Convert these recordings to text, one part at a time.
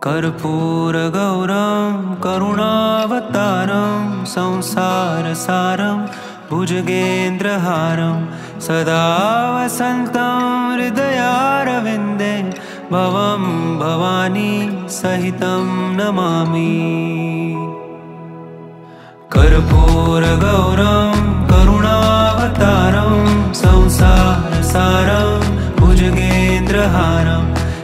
कर्पूरगौरं करुणावतारं संसारसारं भुजगेन्द्रहारं सदा वसन्तं हृदयारविन्दे भवं भवानी सहितं नमामि। कर्पूरगौरं करुणावतारं संसारसारं भुजगेन्द्रहारं।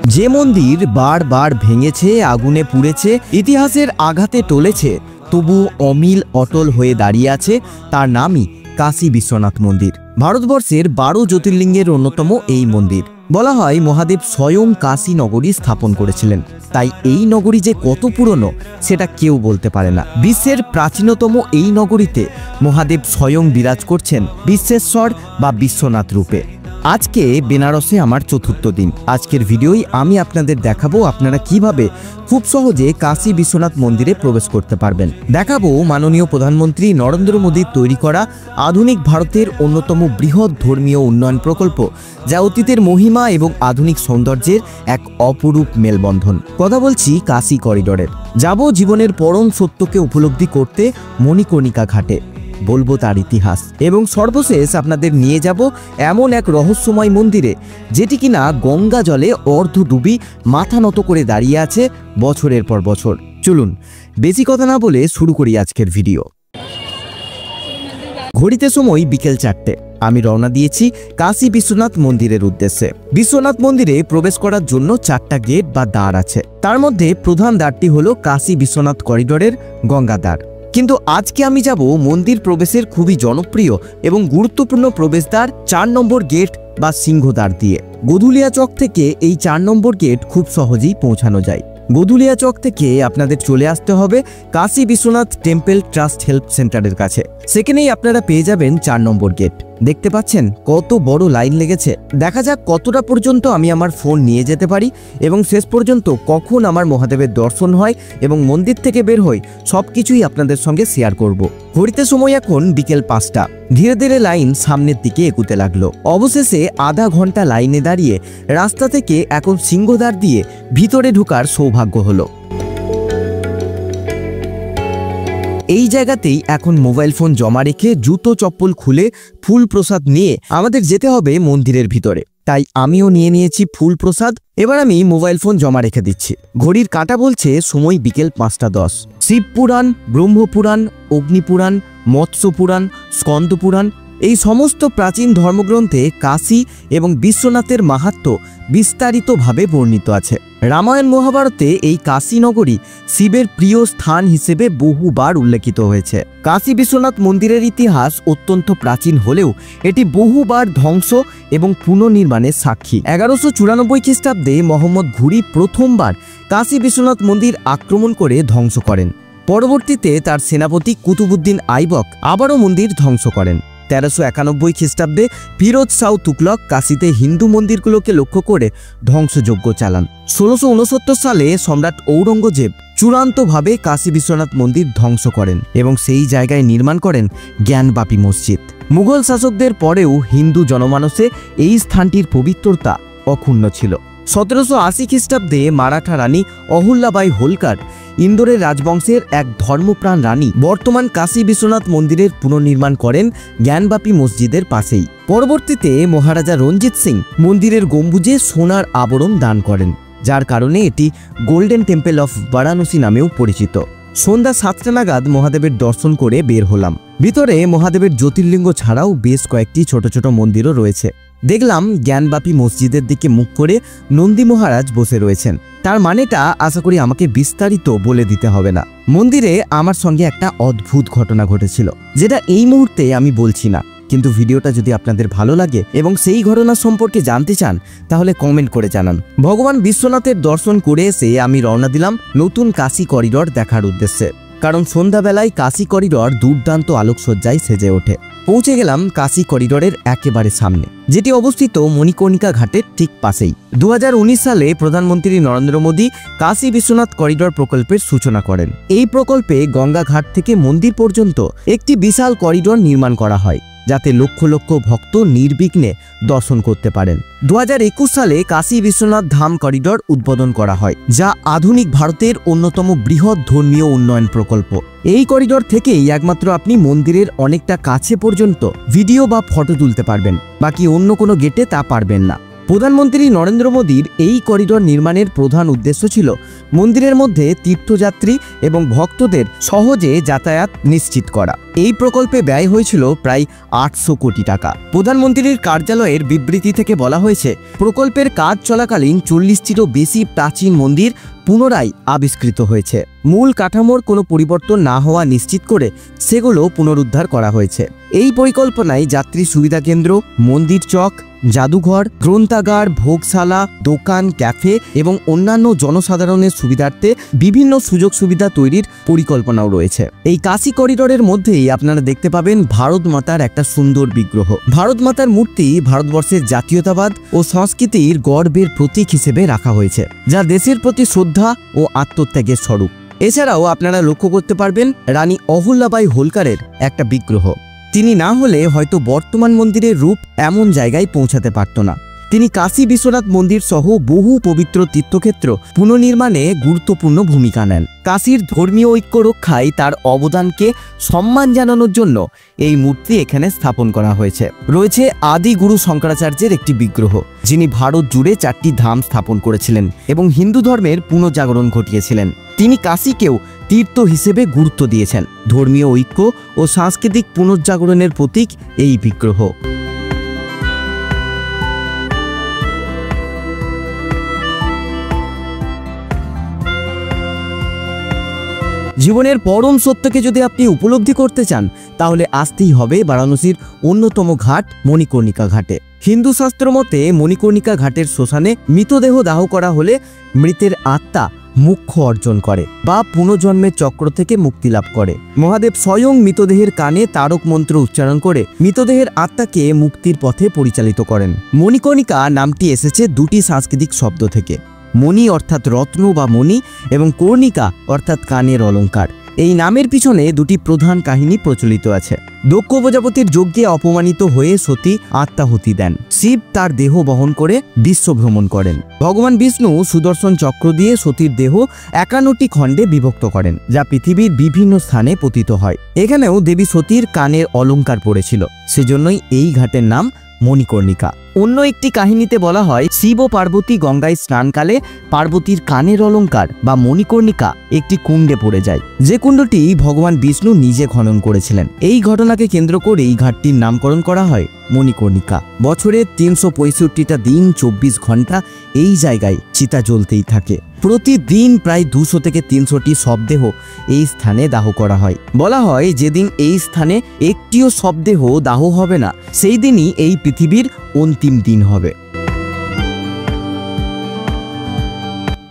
যে মন্দির বারবার ভেঙেছে, আগুনে পুড়েছে, ইতিহাসের আঘাতে টলেছে, তবু অমিল অটল হয়ে দাঁড়িয়ে আছে, তার নামই কাশী বিশ্বনাথ মন্দির। ভারতবর্ষের 12 জ্যোতির্লিঙ্গের অন্যতম এই মন্দির। বলা হয় মহাদেব স্বয়ং কাশী নগরী স্থাপন করেছিলেন। তাই এই নগরী যে কত পুরনো সেটা কেউ বলতে পারে না। বিশ্বের প্রাচীনতম এই নগরীতে মহাদেব স্বয়ং বিরাজ করছেন বিশ্বেশ্বর বা বিশ্বনাথ রূপে। আজকে বেনারসে আমার 4র্থ দিন। আজকের ভিডিওই আমি আপনাদের দেখাবো আপনারা কিভাবে খুব সহজে কাশী বিশ্বনাথ মন্দিরে প্রবেশ করতে পারবেন। দেখাবো মাননীয় প্রধানমন্ত্রী নরেন্দ্র মোদীর তৈরি করা আধুনিক ভারতের অন্যতম বৃহৎ ধর্মীয় উন্নয়ন প্রকল্প, যা অতীতের মহিমা এবং আধুনিক সৌন্দর্যের এক অপরূপ মেলবন্ধন। কথা বলছি কাশী করিডোরের। যাব জীবনের পরম সত্যকে উপলব্ধি করতে মণিকর্ণিকা ঘাটে, বলবো তার ইতিহাস, এবং সর্বশেষ আপনাদের নিয়ে যাব এমন এক রহস্যময় মন্দিরে যেটি কিনা গঙ্গা জলে অর্ধডুবি মাথা নত করে দাঁড়িয়ে আছে বছরের পর বছর। চলুন বেশি কথা না বলে শুরু করি আজকের ভিডিও। ঘড়িতে সময় বিকেল 4টে। আমি রওনা দিয়েছি কাশী বিশ্বনাথ মন্দিরের উদ্দেশ্যে। বিশ্বনাথ মন্দিরে প্রবেশ করার জন্য 4টা গেট বা দ্বার আছে। তার মধ্যে প্রধান দ্বারটি হলো কাশী বিশ্বনাথ করিডোরের গঙ্গা দ্বার। কিন্তু আজকে আমি যাব মন্দির প্রবেশের খুবই জনপ্রিয় এবং গুরুত্বপূর্ণ প্রবেশদ্বার 4 নম্বর গেট বা সিংহদ্বার দিয়ে। গধুলিয়া চক থেকে এই 4 নম্বর গেট খুব সহজেই পৌঁছানো যায়। গধুলিয়া চক থেকে আপনাদের চলে আসতে হবে Kashi Biswanath temple trust help সেন্টারের কাছে। সেখানেই আপনারা পেয়ে যাবেন 4 নম্বর গেট। দেখতে পাচ্ছেন কত বড় লাইন লেগেছে। দেখা যাক কতটা পর্যন্ত আমি আমার ফোন নিয়ে যেতে পারি এবং শেষ পর্যন্ত কখন আমার মহাদেবের দর্শন হয় এবং মন্দির থেকে বের হই সবকিছুই আপনাদের সঙ্গে শেয়ার করব। ঘড়িতে সময় এখন বিকেল 5টা। ধীরে ধীরে লাইন সামনের দিকে এগুতে লাগলো। অবশেষে আধা ঘন্টা লাইনে দাঁড়িয়ে রাস্তা থেকে এখন সিংহদ্বার দিয়ে ভিতরে ঢোকার সৌভাগ্য হলো। এই জায়গাতেই এখন মোবাইল ফোন জমা রেখে জুতো চপ্পল খুলে ফুল প্রসাদ নিয়ে আমাদের যেতে হবে মন্দিরের ভিতরে। তাই আমিও নিয়ে নিয়েছি ফুল প্রসাদ। এবার আমি মোবাইল ফোন জমা রেখে দিচ্ছি। ঘড়ির কাঁটা বলছে সময় বিকেল 5টা 10। শিবপুরাণ, ব্রহ্মপুরাণ, অগ্নিপুরাণ, মৎস্যপুরাণ, স্কন্দপুরাণ এই সমস্ত প্রাচীন ধর্মগ্রন্থে কাশী এবং বিশ্বনাথের মাহাত্ম্য বিস্তারিতভাবে বর্ণিত আছে। রামায়ণ মহাভারতে এই কাশী নগরী শিবের প্রিয় স্থান হিসেবে বহুবার উল্লেখিত হয়েছে। কাশী বিশ্বনাথ মন্দিরের ইতিহাস অত্যন্ত প্রাচীন হলেও এটি বহুবার ধ্বংস এবং পুনর্নির্মাণের সাক্ষী। 1194 খ্রিস্টাব্দে মোহাম্মদ ঘুরি প্রথমবার কাশী বিশ্বনাথ মন্দির আক্রমণ করে ধ্বংস করেন। পরবর্তীতে তার সেনাপতি কুতুবউদ্দিন আইবক আবারও মন্দির ধ্বংস করেন। 1391 খ্রিস্টাব্দে ফিরোজ শাহ তুগলক কাশীতে হিন্দু মন্দিরগুলোকে লক্ষ্য করে ধ্বংসযজ্ঞ চালান। 1669 সালে সম্রাট ঔরঙ্গজেব চূড়ান্তভাবে কাশী বিশ্বনাথ মন্দির ধ্বংস করেন এবং সেই জায়গায় নির্মাণ করেন জ্ঞানবাপী মসজিদ। মুঘল শাসকদের পরেও হিন্দু জনমানসে এই স্থানটির পবিত্রতা অক্ষুণ্ণ ছিল। 1780 খ্রিস্টাব্দে মারাঠা রানী অহল্যাবাই হোলকার ইন্দোরের রাজবংশের এক ধর্মপ্রাণ রানী বর্তমান কাশী বিশ্বনাথ মন্দিরের পুনর্নির্মাণ করেন জ্ঞানবাপী মসজিদের পাশেই। পরবর্তীতে মহারাজা রঞ্জিত সিং মন্দিরের গম্বুজে সোনার আবরণ দান করেন, যার কারণে এটি গোল্ডেন টেম্পল অফ বারাণসী নামেও পরিচিত। সন্ধ্যা 7টা নাগাদ মহাদেবের দর্শন করে বের হলাম। ভিতরে মহাদেবের জ্যোতির্লিঙ্গ ছাড়াও বেশ কয়েকটি ছোট ছোট মন্দিরও রয়েছে। দেখলাম জ্ঞানবাপী মসজিদের দিকে মুখ করে নন্দী মহারাজ বসে রয়েছেন। তার মানেটা আশা করি আমাকে বিস্তারিত বলে দিতে হবে না। মন্দিরে আমার সঙ্গে একটা অদ্ভুত ঘটনা ঘটেছিল, যেটা এই মুহূর্তে আমি বলছি না, কিন্তু ভিডিওটা যদি আপনাদের ভালো লাগে এবং সেই ঘটনা সম্পর্কে জানতে চান তাহলে কমেন্ট করে জানান। ভগবান বিশ্বনাথের দর্শন করে এসে আমি রওনা দিলাম নতুন কাশী করিডোর দেখার উদ্দেশ্যে, কারণ সন্ধ্যাবেলায় কাশী করিডোর দুর্দান্ত আলোকসজ্জায় সেজে ওঠে। পৌঁছে গেলাম কাশী করিডোরের একেবারে সামনে, যেটি অবস্থিত মণিকর্ণিকা ঘাটের ঠিক পাশেই। 2019 সালে প্রধানমন্ত্রী নরেন্দ্র মোদী কাশী বিশ্বনাথ করিডোর প্রকল্পের সূচনা করেন। এই প্রকল্পে গঙ্গা ঘাট থেকে মন্দির পর্যন্ত একটি বিশাল করিডোর নির্মাণ করা হয়। যাতে লক্ষ লক্ষ ভক্ত নির্বিঘ্নে দর্শন করতে পারেন। 2021 সালে কাশী বিশ্বনাথ ধাম করিডোর উদ্বোধন করা হয়, যা আধুনিক ভারতের অন্যতম বৃহৎ ধর্মীয় উন্নয়ন প্রকল্প। এই করিডোর থেকেই একমাত্র আপনি মন্দিরের অনেকটা কাছে পর্যন্ত ভিডিও বা ফটো তুলতে পারবেন, বাকি অন্য কোনো গেটে তা পারবেন না। প্রধানমন্ত্রী নরেন্দ্র মোদীর এই করিডোর নির্মাণের প্রধান উদ্দেশ্য ছিল মন্দিরের মধ্যে তীর্থযাত্রী এবং ভক্তদের সহজে যাতায়াত নিশ্চিত করা। এই প্রকল্পে ব্যয় হয়েছিল প্রায় 800 কোটি টাকা। প্রধানমন্ত্রীর কার্যালয়ের বিবৃতি থেকে বলা হয়েছে, প্রকল্পের কাজ চলাকালীন 40টিরও বেশি প্রাচীন মন্দির পুনরায় আবিষ্কৃত হয়েছে। মূল কাঠামোর কোনো পরিবর্তন না হওয়া নিশ্চিত করে সেগুলো পুনরুদ্ধার করা হয়েছে। এই পরিকল্পনায় যাত্রী সুবিধা কেন্দ্র, মন্দির চক, জাদুঘর, গ্রন্থাগার, ভোগশালা, দোকান, ক্যাফে এবং অন্যান্য জনসাধারণের সুবিধার্থে বিভিন্ন সুযোগ সুবিধা তৈরির পরিকল্পনাও রয়েছে। এই কাশী করিডোরের মধ্যেই আপনারা দেখতে পাবেন ভারত মাতার একটা সুন্দর বিগ্রহ। ভারত মাতার মূর্তি ভারতবর্ষের জাতীয়তাবাদ ও সংস্কৃতির গর্বের প্রতীক হিসেবে রাখা হয়েছে, যা দেশের প্রতি শ্রদ্ধা ও আত্মত্যাগের স্বরূপ। এছাড়াও আপনারা লক্ষ্য করতে পারবেন রানী অহল্যাবাই হোলকারের একটা বিগ্রহ। তিনি না হলে হয়তো বর্তমান মন্দিরের রূপ এমন জায়গায় পৌঁছাতে পারত না। তিনি কাশী বিশ্বনাথ মন্দির সহ বহু পবিত্র তীর্থক্ষেত্র পুনর্নির্মাণে গুরুত্বপূর্ণ ভূমিকা নেন। কাশীর ধর্মীয় ঐক্য রক্ষায় তার অবদানকে সম্মান জানানোর জন্য এই মূর্তি এখানে স্থাপন করা হয়েছে। রয়েছে আদি গুরু শঙ্করাচার্যের একটি বিগ্রহ, যিনি ভারত জুড়ে 4টি ধাম স্থাপন করেছিলেন এবং হিন্দু ধর্মের পুনর্জাগরণ ঘটিয়েছিলেন। তিনি কাশীকেও তীর্থ হিসেবে গুরুত্ব দিয়েছেন। ধর্মীয় ঐক্য ও সাংস্কৃতিক পুনর্জাগরণের প্রতীক এই বিগ্রহ। জীবনের পরম সত্যকে যদি আপনি উপলব্ধি করতে চান, তাহলে আসতেই হবে বারাণসীর অন্যতম ঘাট মণিকর্ণিকা ঘাটে। হিন্দু শাস্ত্র মতে মণিকর্ণিকা ঘাটের শ্মশানে মৃতদেহ দাহ করা হলে মৃতের আত্মা মোক্ষ অর্জন করে বা পুনর্জন্মের চক্র থেকে মুক্তি লাভ করে। মহাদেব স্বয়ং মৃতদেহের কানে তারক মন্ত্র উচ্চারণ করে মৃতদেহের আত্মাকে মুক্তির পথে পরিচালিত করেন। মণিকর্ণিকা নামটি এসেছে দুটি সাংস্কৃতিক শব্দ থেকে, মণি অর্থাৎ রত্ন বা মণি এবং কর্ণিকা অর্থাৎ কানের অলঙ্কার। এই নামের পিছনে দুটি প্রধান কাহিনী প্রচলিত আছে। দক্ষ প্রজাপতির যজ্ঞে অপমানিত হয়ে সতী আত্মাহুতি দেন। শিব তার দেহ বহন করে বিশ্ব ভ্রমণ করেন। ভগবান বিষ্ণু সুদর্শন চক্র দিয়ে সতীর দেহ 51টি খণ্ডে বিভক্ত করেন, যা পৃথিবীর বিভিন্ন স্থানে পতিত হয়। এখানেও দেবী সতীর কানের অলঙ্কার পড়েছিল, সেজন্যই এই ঘাটের নাম মণিকর্ণিকা। অন্য একটি কাহিনীতে বলা হয়, শিব ও পার্বতী গঙ্গায় স্নানকালে পার্বতীর কানের অলঙ্কার বা মণিকর্ণিকা একটি কুণ্ডে পড়ে যায়, যে কুণ্ডটি ভগবান বিষ্ণু নিজে খনন করেছিলেন। এই ঘটনাকে কেন্দ্র করে এই ঘাটটির নামকরণ করা হয় মণিকর্ণিকা। বছরের 365টা দিন 24 ঘন্টা এই জায়গায় চিতা জ্বলতেই থাকে। প্রতিদিন প্রায় 200 থেকে 300টি শবদেহ এই স্থানে দাহ করা হয়। বলা হয়, যেদিন এই স্থানে একটিও শবদেহ দাহ হবে না, সেই দিনই এই পৃথিবীর অন্তিম দিন হবে।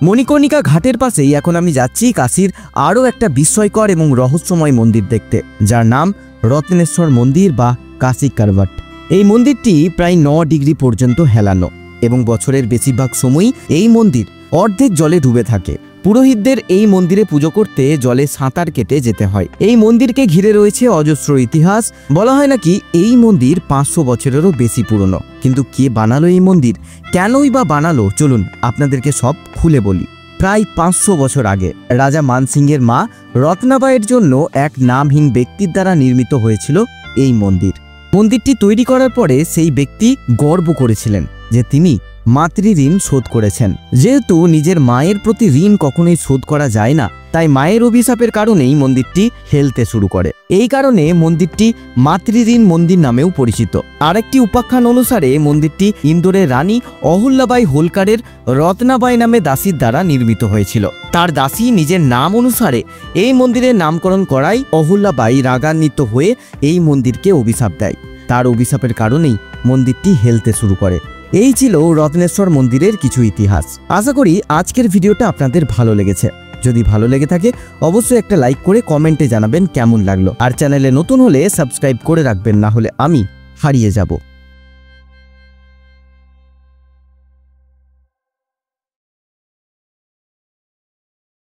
মণিকর্ণিকা ঘাটের পাশেই এখন আমি যাচ্ছি কাশীর আরও একটা বিস্ময়কর এবং রহস্যময় মন্দির দেখতে, যার নাম রত্নেশ্বর মন্দির বা কাশী কারভাট। এই মন্দিরটি প্রায় 9 ডিগ্রি পর্যন্ত হেলানো এবং বছরের বেশিরভাগ সময়ই এই মন্দির অর্ধেক জলে ডুবে থাকে। পুরোহিতদের এই মন্দিরে পুজো করতে জলে সাঁতার কেটে যেতে হয়। এই মন্দিরকে ঘিরে রয়েছে অজস্র ইতিহাস। বলা হয় নাকি এই মন্দির 500 বছরেরও বেশি পুরনো। কিন্তু কে বানালো এই মন্দির, কেনই বা বানালো, চলুন আপনাদেরকে সব খুলে বলি। প্রায় 500 বছর আগে রাজা মানসিংহের মা রত্নাবাইয়ের জন্য এক নামহীন ব্যক্তির দ্বারা নির্মিত হয়েছিল এই মন্দির। মন্দিরটি তৈরি করার পরে সেই ব্যক্তি গর্ব করেছিলেন যে তিনি মাতৃঋণ শোধ করেছেন। যেহেতু নিজের মায়ের প্রতি ঋণ কখনোই শোধ করা যায় না, তাই মায়ের অভিশাপের কারণেই মন্দিরটি হেলতে শুরু করে। এই কারণে মন্দিরটি মাতৃঋণ মন্দির নামেও পরিচিত। আরেকটি উপাখ্যান অনুসারে মন্দিরটি ইন্দোরের রানী অহল্যাবাই হোলকারের রত্নাবাই নামে দাসীর দ্বারা নির্মিত হয়েছিল। তার দাসী নিজের নাম অনুসারে এই মন্দিরের নামকরণ করায় অহল্যাবাই রাগান্বিত হয়ে এই মন্দিরকে অভিশাপ দেয়। তার অভিশাপের কারণেই মন্দিরটি হেলতে শুরু করে। এই ছিল রত্নেশ্বর মন্দিরের কিছু ইতিহাস। আশা করি আজকের ভিডিওটা আপনাদের ভালো লেগেছে। যদি ভালো লেগে থাকে অবশ্যই একটা লাইক করে কমেন্টে জানাবেন কেমন লাগলো। আর চ্যানেলে নতুন হলে সাবস্ক্রাইব করে রাখবেন, না হলে আমি হারিয়ে যাব।